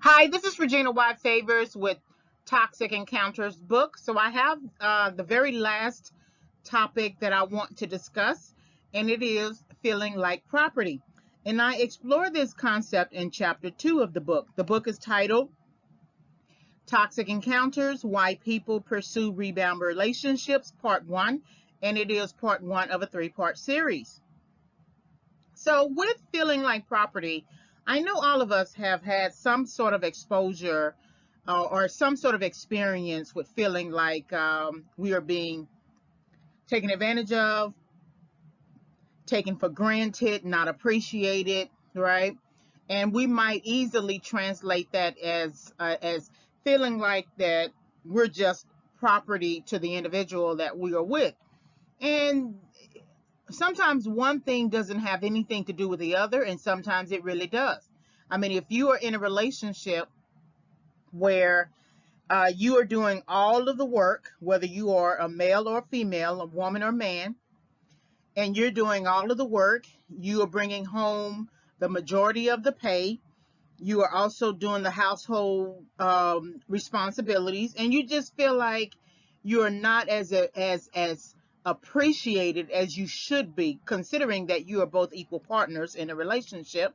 Hi, this is Regina White Favors with Toxic Encounters book. So I have the very last topic that I want to discuss, and it is feeling like property. And I explore this concept in chapter 2 of the book. The book is titled Toxic Encounters: Why People Pursue Rebound Relationships, Part 1, and it is part 1 of a 3-part series. So, with feeling like property, I know all of us have had some sort of exposure or some sort of experience with feeling like we are being taken advantage of, taken for granted, not appreciated, right? And we might easily translate that as feeling like that we're just property to the individual that we are with. And sometimes one thing doesn't have anything to do with the other, and sometimes it really does. I mean, if you are in a relationship where you are doing all of the work, whether you are a male or a female, a woman or man, and you're doing all of the work, you are bringing home the majority of the pay. You are also doing the household responsibilities, and you just feel like you're not as appreciated as you should be, considering that you are both equal partners in a relationship,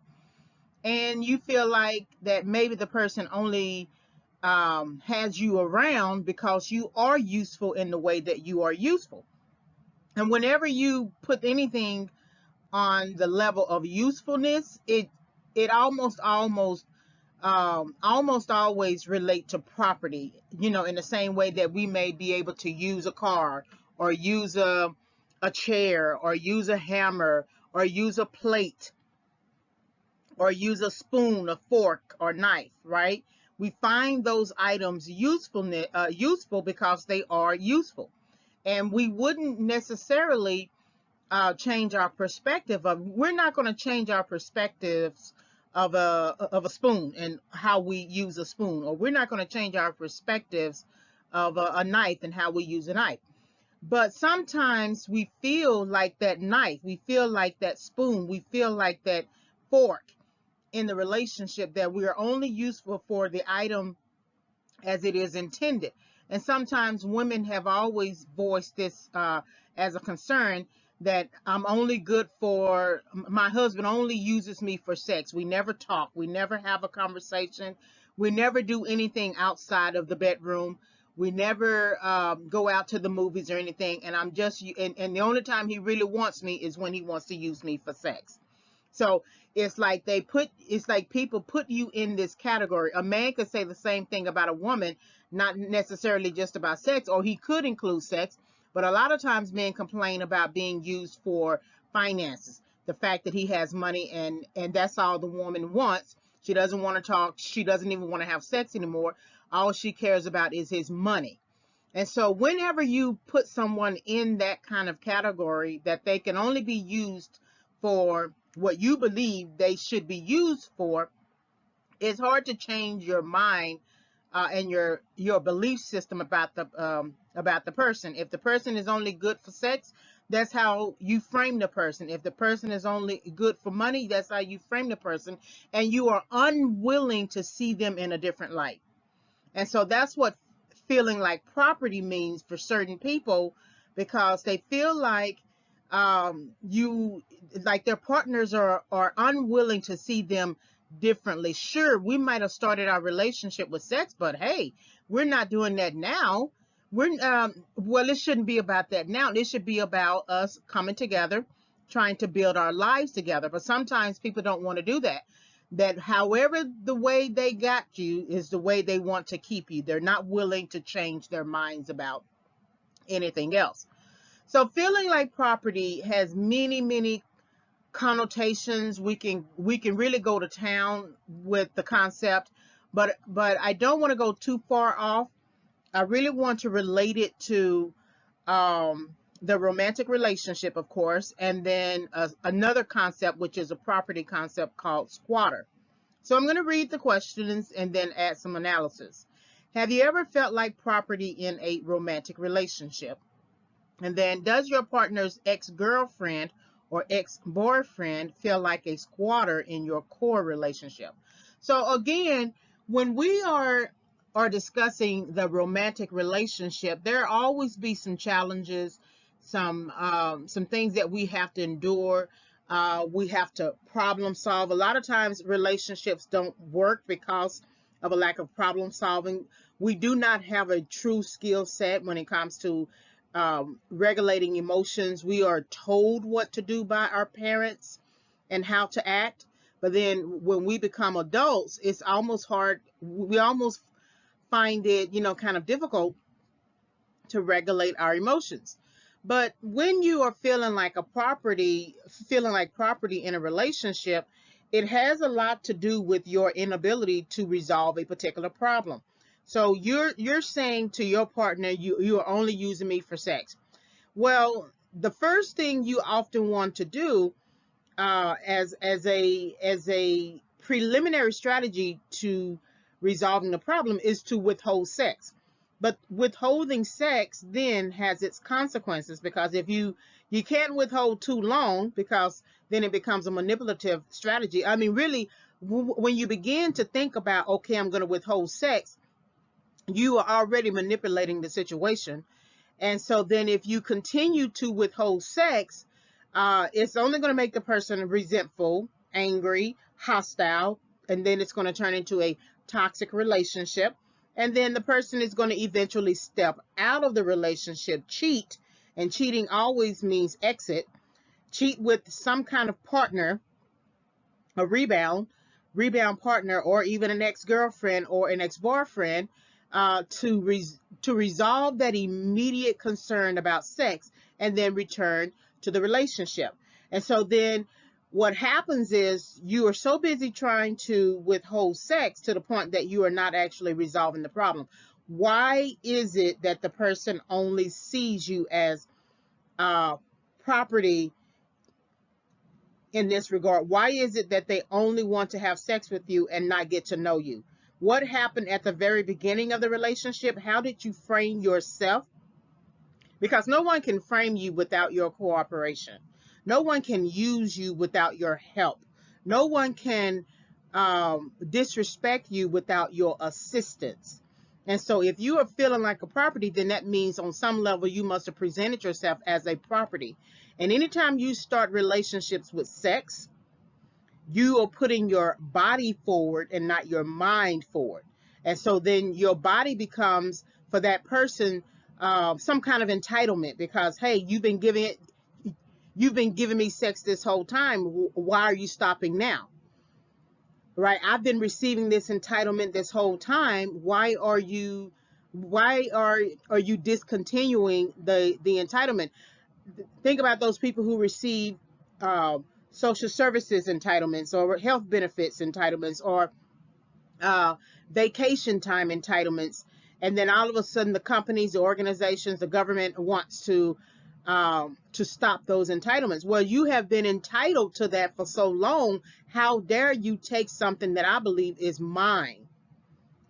and you feel like that maybe the person only has you around because you are useful in the way that you are useful. And whenever you put anything on the level of usefulness, it almost always relate to property, in the same way that we may be able to use a car or use a chair or use a hammer or use a plate or use a spoon, a fork, or knife, right? We find those items useful because they are useful. And we wouldn't necessarily change our perspective of, we're not going to change our perspectives of a spoon and how we use a spoon, or we're not going to change our perspectives of a knife and how we use a knife. But sometimes we feel like that knife, we feel like that spoon, we feel like that fork in the relationship, that we are only useful for the item as it is intended. And sometimes women have always voiced this as a concern, that I'm only good for, my husband only uses me for sex. We never talk. We never have a conversation. We never do anything outside of the bedroom. We never go out to the movies or anything. And and the only time he really wants me is when he wants to use me for sex. So it's like people put you in this category. A man could say the same thing about a woman, not necessarily just about sex, or he could include sex, but a lot of times men complain about being used for finances. The fact that he has money, and that's all the woman wants. She doesn't want to talk. She doesn't even want to have sex anymore. All she cares about is his money. And so whenever you put someone in that kind of category, that they can only be used for what you believe they should be used for, it's hard to change your mind and your belief system about the person. If the person is only good for sex, that's how you frame the person. If the person is only good for money, that's how you frame the person, and you are unwilling to see them in a different light. And so that's what feeling like property means for certain people, because they feel like you like their partners are unwilling to see them differently. Sure, we might have started our relationship with sex, but hey, we're not doing that now. Well, it shouldn't be about that now. It should be about us coming together, trying to build our lives together. But sometimes people don't want to do that. That however the way they got you is the way they want to keep you. They're not willing to change their minds about anything else. So feeling like property has many connotations. We can really go to town with the concept, but I don't want to go too far off. I really want to relate it to the romantic relationship, of course, and then another concept, which is a property concept called squatter. So I'm going to read the questions and then add some analysis. Have you ever felt like property in a romantic relationship? And then, does your partner's ex-girlfriend or ex-boyfriend feel like a squatter in your core relationship? So again, when we are discussing the romantic relationship, there always be some challenges, some things that we have to endure. We have to problem solve. A lot of times relationships don't work because of a lack of problem solving. We do not have a true skill set when it comes to regulating emotions. We are told what to do by our parents and how to act. But then when we become adults, it's almost hard. We almost find it, kind of difficult to regulate our emotions. But when you are feeling like property in a relationship, it has a lot to do with your inability to resolve a particular problem. So you're saying to your partner, you are only using me for sex. Well, the first thing you often want to do as a preliminary strategy to resolving the problem is to withhold sex. But withholding sex then has its consequences, because if you can't withhold too long, because then it becomes a manipulative strategy. I mean, really, when you begin to think about, okay, I'm going to withhold sex, you are already manipulating the situation. And so then if you continue to withhold sex, it's only going to make the person resentful, angry, hostile, and then it's going to turn into a toxic relationship. And then the person is going to eventually step out of the relationship, cheat, and cheating always means exit, cheat with some kind of partner, a rebound partner, or even an ex-girlfriend or an ex-boyfriend, to resolve that immediate concern about sex, and then return to the relationship. And so then what happens is you are so busy trying to withhold sex to the point that you are not actually resolving the problem. Why is it that the person only sees you as property in this regard? Why is it that they only want to have sex with you and not get to know you? What happened at the very beginning of the relationship? How did you frame yourself? Because no one can frame you without your cooperation. No one can use you without your help. No one can disrespect you without your assistance. And so if you are feeling like a property, then that means on some level you must have presented yourself as a property. And anytime you start relationships with sex, you are putting your body forward and not your mind forward. And so then your body becomes, for that person, some kind of entitlement, because, hey, you've been giving me sex this whole time. Why are you stopping now? Right? I've been receiving this entitlement this whole time. Why are you discontinuing the entitlement? Think about those people who receive social services entitlements, or health benefits entitlements, or vacation time entitlements, and then all of a sudden the companies, the organizations, the government wants to stop those entitlements. Well, you have been entitled to that for so long. How dare you take something that I believe is mine?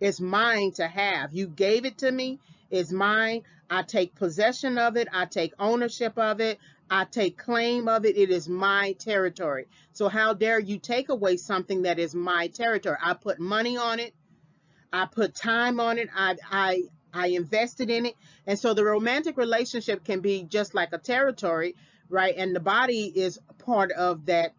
It's mine to have. You gave it to me. It's mine. I take possession of it. I take ownership of it. I take claim of it. It is my territory. So how dare you take away something that is my territory? I put money on it. I put time on it. I invested in it. And so the romantic relationship can be just like a territory, right? And the body is part of that,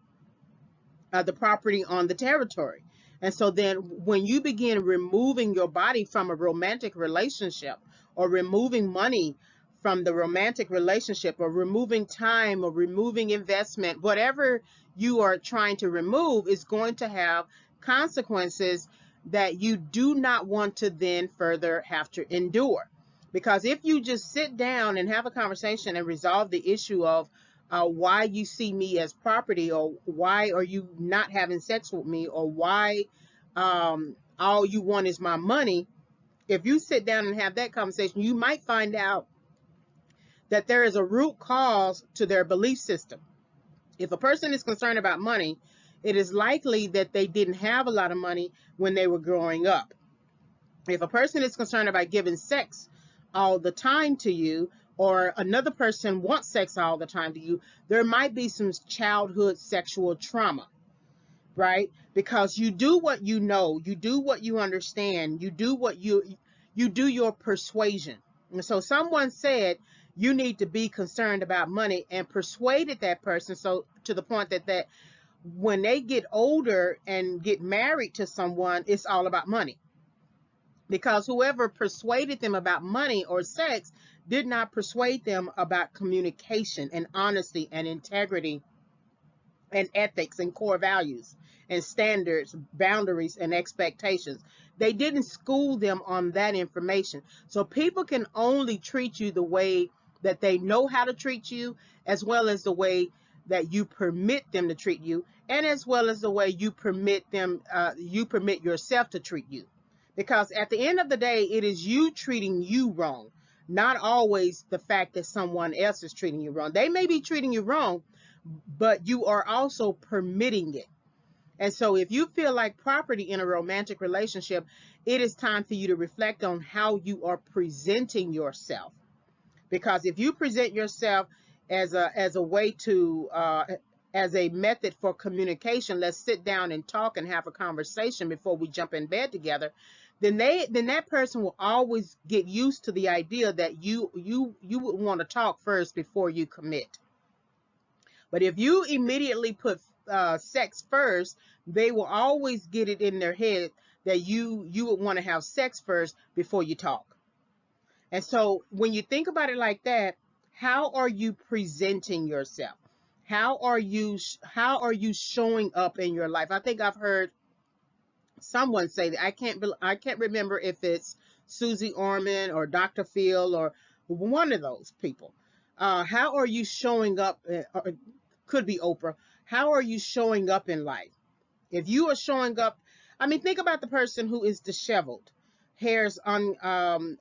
the property on the territory. And so then when you begin removing your body from a romantic relationship, or removing money from the romantic relationship, or removing time, or removing investment, whatever you are trying to remove is going to have consequences that you do not want to then further have to endure. Because if you just sit down and have a conversation and resolve the issue of why you see me as property, or why are you not having sex with me, or why all you want is my money, if you sit down and have that conversation, you might find out that there is a root cause to their belief system. If a person is concerned about money, it is likely that they didn't have a lot of money when they were growing up. If a person is concerned about giving sex all the time to you, or another person wants sex all the time to you, there might be some childhood sexual trauma. right? Because you do what you know, you do what you understand, you do your persuasion. And so someone said you need to be concerned about money and persuaded that person, so to the point that when they get older and get married to someone, it's all about money. Because whoever persuaded them about money or sex did not persuade them about communication and honesty and integrity and ethics and core values and standards, boundaries, and expectations. They didn't school them on that information. So people can only treat you the way that they know how to treat you, as well as the way that you permit them to treat you, and as well as the way you permit yourself to treat you. Because at the end of the day, it is you treating you wrong, not always the fact that someone else is treating you wrong. They may be treating you wrong, but you are also permitting it. And so if you feel like property in a romantic relationship, it is time for you to reflect on how you are presenting yourself. Because if you present yourself as a way to as a method for communication, let's sit down and talk and have a conversation before we jump in bed together, then that person will always get used to the idea that you would want to talk first before you commit. But if you immediately put sex first, they will always get it in their head that you would want to have sex first before you talk. And so when you think about it like that, how are you presenting yourself? How are you showing up in your life? I think I've heard someone say that. I can't remember if it's Susie Orman or Dr. Phil or one of those people. How are you showing up? Or could be Oprah. How are you showing up in life? If you are showing up, I mean, think about the person who is disheveled, hair's uncombed,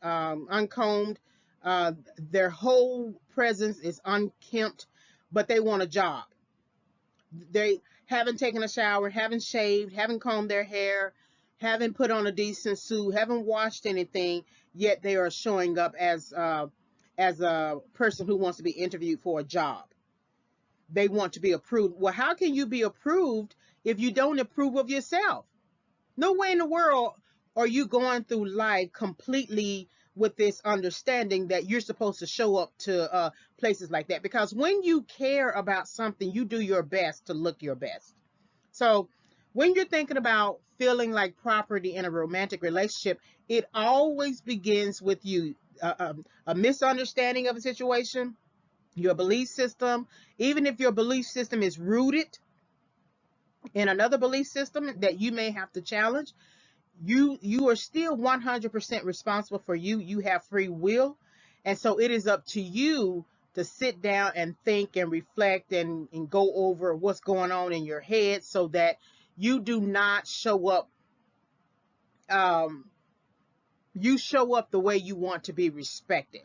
their whole presence is unkempt, but they want a job. They haven't taken a shower, haven't shaved, haven't combed their hair, haven't put on a decent suit, haven't washed anything, yet they are showing up as a person who wants to be interviewed for a job. They want to be approved. Well, how can you be approved if you don't approve of yourself? No way in the world are you going through life completely with this understanding that you're supposed to show up to places like that. Because when you care about something, you do your best to look your best. So when you're thinking about feeling like property in a romantic relationship, it always begins with you. A misunderstanding of a situation, your belief system, even if your belief system is rooted in another belief system that you may have to challenge, you are still 100% responsible for you. You have free will. And so it is up to you to sit down and think and reflect and go over what's going on in your head so that you do not show up you show up the way you want to be respected.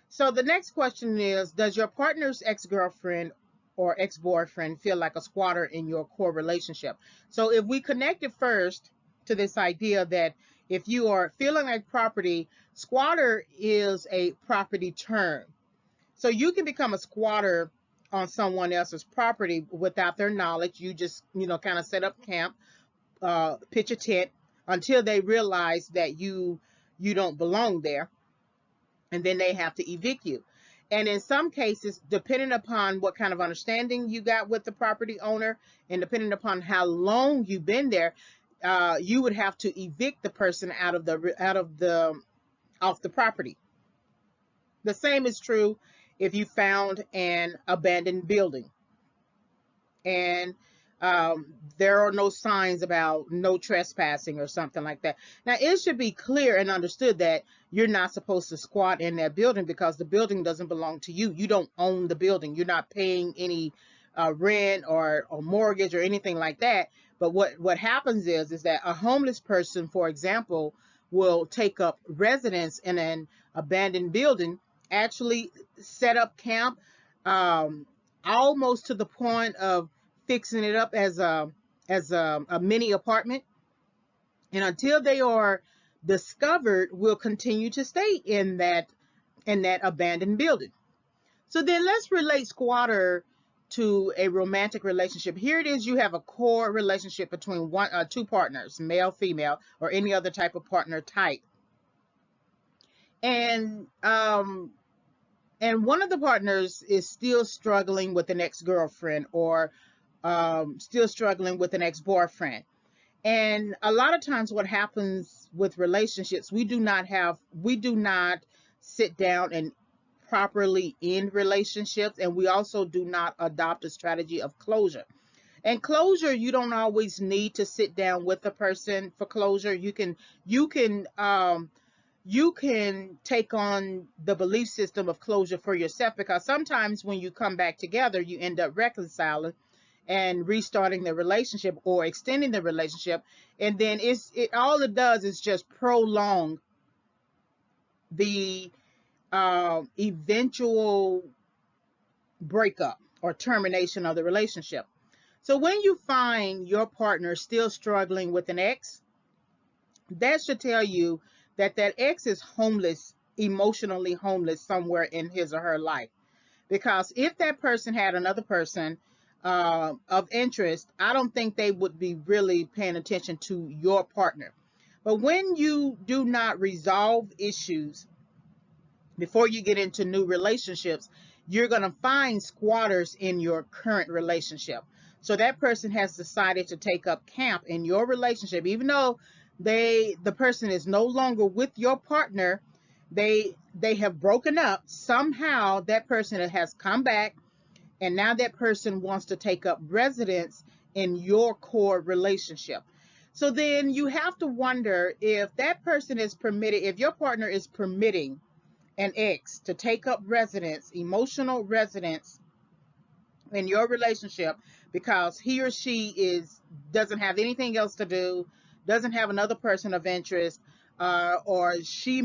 So the next question is, does your partner's ex-girlfriend or ex-boyfriend feel like a squatter in your core relationship? So if we connect it first to this idea that if you are feeling like property, squatter is a property term. So you can become a squatter on someone else's property without their knowledge. You just, kind of set up camp, pitch a tent until they realize that you don't belong there. And then they have to evict you. And in some cases, depending upon what kind of understanding you got with the property owner and depending upon how long you've been there, you would have to evict the person off the property. The same is true if you found an abandoned building and there are no signs about no trespassing or something like that. Now, it should be clear and understood that you're not supposed to squat in that building because the building doesn't belong to you. You don't own the building. You're not paying any rent or mortgage or anything like that. But what happens is that a homeless person, for example, will take up residence in an abandoned building, actually set up camp, almost to the point of fixing it up as a mini apartment, and until they are discovered, will continue to stay in that abandoned building. So then let's relate squatter to a romantic relationship. Here it is, you have a core relationship between two partners, male, female, or any other type of partner type. And one of the partners is still struggling with an ex-girlfriend, or still struggling with an ex-boyfriend. And a lot of times what happens with relationships, we do not sit down and properly end relationships, and we also do not adopt a strategy of closure. And closure, you don't always need to sit down with a person for closure. You can take on the belief system of closure for yourself, because sometimes when you come back together, you end up reconciling and restarting the relationship or extending the relationship, and then all it does is just prolong the eventual breakup or termination of the relationship. So when you find your partner still struggling with an ex, that should tell you that ex is homeless, emotionally homeless somewhere in his or her life. Because if that person had another person of interest, I don't think they would be really paying attention to your partner. But when you do not resolve issues before you get into new relationships, you're going to find squatters in your current relationship. So that person has decided to take up camp in your relationship, even though the person is no longer with your partner. They have broken up. Somehow that person has come back, and now that person wants to take up residence in your core relationship. So then you have to wonder if that person is permitted, if your partner is permitting an ex to take up residence, emotional residence in your relationship, because he or she doesn't have anything else to do, doesn't have another person of interest, or she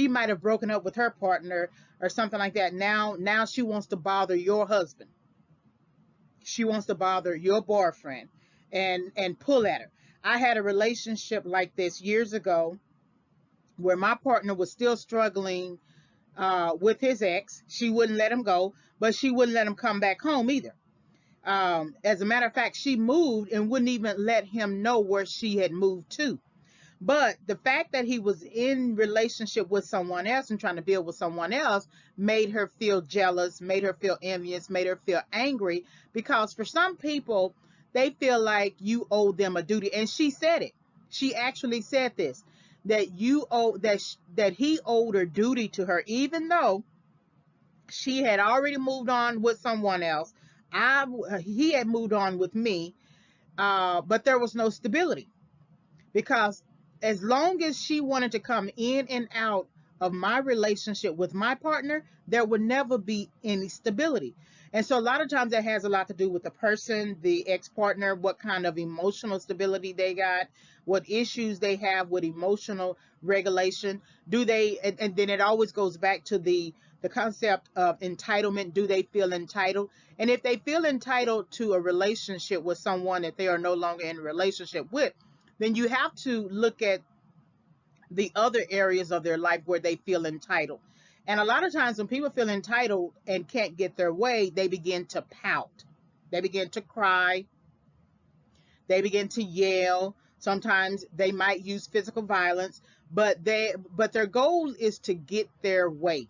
might have broken up with her partner or something like that. Now she wants to bother your husband. She wants to bother your boyfriend and pull at her. I had a relationship like this years ago where my partner was still struggling with his ex. She wouldn't let him go, but she wouldn't let him come back home either. As a matter of fact, she moved and wouldn't even let him know where she had moved to. But the fact that he was in relationship with someone else and trying to build with someone else made her feel jealous, made her feel envious, made her feel angry, because for some people, they feel like you owe them a duty. And she said it. She actually said this, that that he owed a duty to her, even though she had already moved on with someone else. He had moved on with me, but there was no stability, because as long as she wanted to come in and out of my relationship with my partner, there would never be any stability. And so a lot of times that has a lot to do with the person, the ex-partner, what kind of emotional stability they got, what issues they have with emotional regulation. And then it always goes back to the concept of entitlement. Do they feel entitled? And if they feel entitled to a relationship with someone that they are no longer in a relationship with, then you have to look at the other areas of their life where they feel entitled. And a lot of times when people feel entitled and can't get their way, they begin to pout. They begin to cry. They begin to yell. Sometimes they might use physical violence, but their goal is to get their way.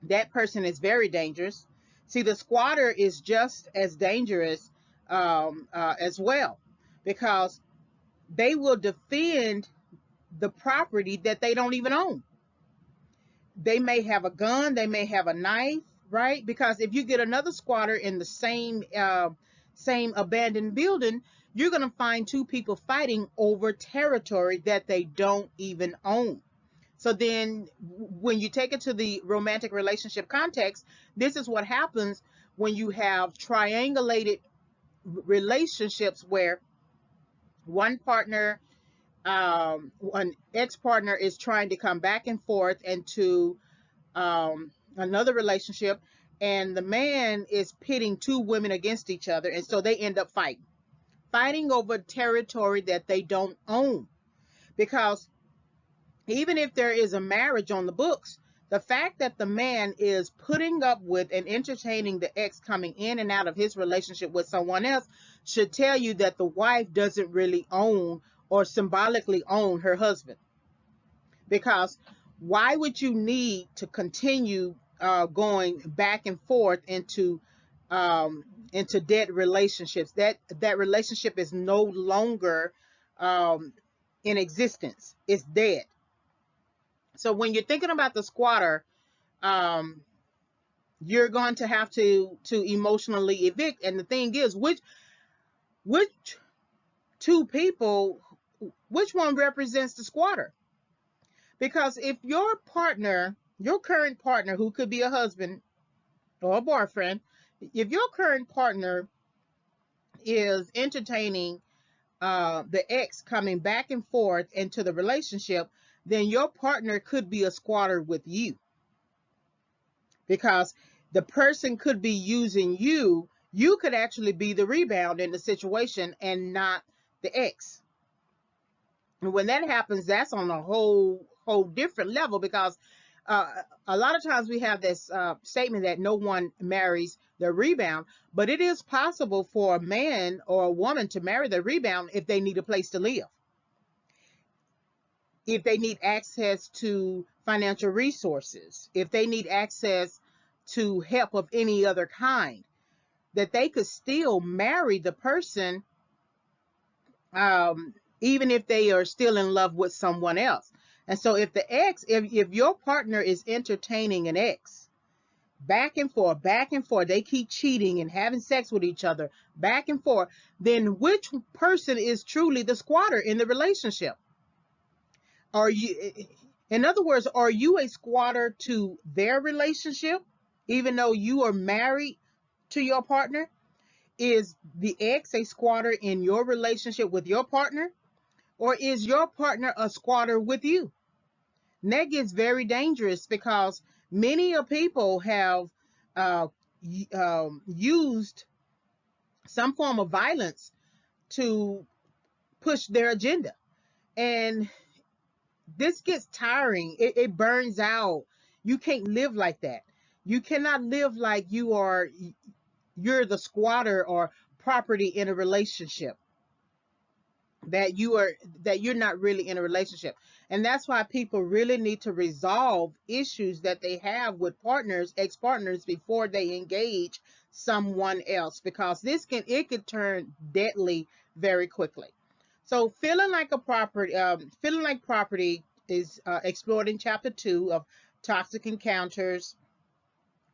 That person is very dangerous. See, the squatter is just as dangerous as well, because they will defend the property that they don't even own. They may have a gun, they may have a knife, right? Because if you get another squatter in the same abandoned building, you're going to find two people fighting over territory that they don't even own. So then when you take it to the romantic relationship context, this is what happens when you have triangulated relationships where one partner, an ex-partner is trying to come back and forth into another relationship, and the man is pitting two women against each other, and so they end up fighting over territory that they don't own. Because even if there is a marriage on the books, The fact that the man is putting up with and entertaining the ex coming in and out of his relationship with someone else should tell you that the wife doesn't really own or symbolically own her husband. Because why would you need to continue going back and forth into dead relationships? That relationship is no longer in existence. It's dead. So when you're thinking about the squatter, um, you're going to have to emotionally evict. And the thing is, which two people, which one represents the squatter? Because if your partner, your current partner, who could be a husband or a boyfriend, if your current partner is entertaining the ex coming back and forth into the relationship, then your partner could be a squatter with you. Because the person could be using you. You could actually be the rebound in the situation and not the ex. And when that happens, that's on a whole different level, because uh, a lot of times we have this statement that no one marries the rebound, but it is possible for a man or a woman to marry the rebound if they need a place to live, if they need access to financial resources, if they need access to help of any other kind, that they could still marry the person, even if they are still in love with someone else. And so if the ex, if your partner is entertaining an ex back and forth, they keep cheating and having sex with each other back and forth, then which person is truly the squatter in the relationship? Are you, in other words, are you a squatter to their relationship, even though you are married to your partner? Is the ex a squatter in your relationship with your partner? Or is your partner a squatter with you? And that gets very dangerous, because many of people have uh, used some form of violence to push their agenda. And this gets tiring. It burns out. You can't live like that. You cannot live like you're the squatter or property in a relationship, that you're not really in a relationship. And that's why people really need to resolve issues that they have with partners, ex-partners, before they engage someone else, because it could turn deadly very quickly. So feeling like property is explored in chapter 2 of Toxic Encounters: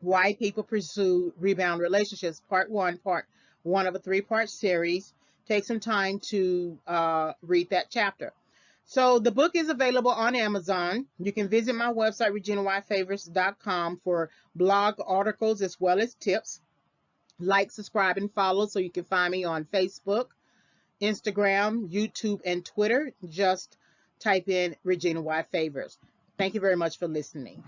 Why People Pursue Rebound Relationships, part one of a 3-part series. Take some time to read that chapter. So the book is available on Amazon. You can visit my website, reginayfavors.com, for blog articles as well as tips. Like, subscribe, and follow so you can find me on Facebook, Instagram, YouTube, and Twitter. Just type in Regina Y. Favors. Thank you very much for listening.